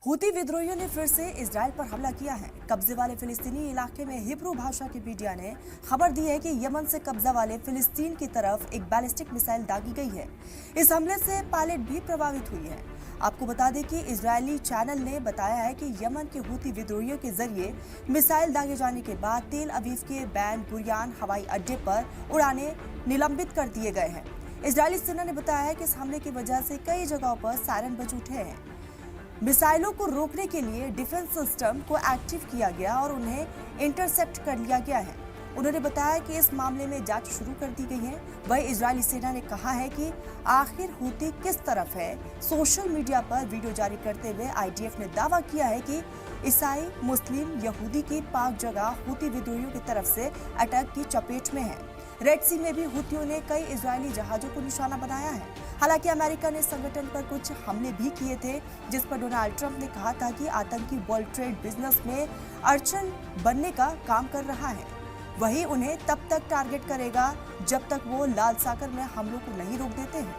Houthi विद्रोहियों ने फिर से इजराइल पर हमला किया है। कब्जे वाले फिलिस्तीनी इलाके में हिब्रू भाषा के मीडिया ने खबर दी है कि यमन से कब्जा वाले फिलिस्तीन की तरफ एक बैलिस्टिक मिसाइल दागी गई है। इस हमले से पायलट भी प्रभावित हुई है। आपको बता दें कि इजरायली चैनल ने बताया है कि यमन के हूती विद्रोहियों के जरिए मिसाइल दागे जाने के बाद तेल अवीव के बैन गुरियान हवाई अड्डे पर उड़ानें निलंबित कर दिए गए हैं। इजरायली सेना ने बताया है कि इस हमले की वजह से कई जगहों पर सायरन बज उठे हैं। मिसाइलों को रोकने के लिए डिफेंस सिस्टम को एक्टिव किया गया और उन्हें इंटरसेप्ट कर लिया गया है। उन्होंने बताया कि इस मामले में जांच शुरू कर दी गई है। वहीं इजरायली सेना ने कहा है कि आखिर हूती किस तरफ है। सोशल मीडिया पर वीडियो जारी करते हुए आईडीएफ ने दावा किया है कि ईसाई, मुस्लिम, यहूदी की पाक जगह हूती विद्रोहियों की तरफ से अटैक की चपेट में है। रेड सी में भी हूतियों ने कई इजरायली जहाजों को निशाना बनाया है। हालांकि अमेरिका ने संगठन पर कुछ हमले भी किए थे, जिस पर डोनाल्ड ट्रंप ने कहा था कि आतंकी वर्ल्ड ट्रेड बिजनेस में अड़चन बनने का काम कर रहा है। वही उन्हें तब तक टारगेट करेगा जब तक वो लाल सागर में हमलों को नहीं रोक देते हैं।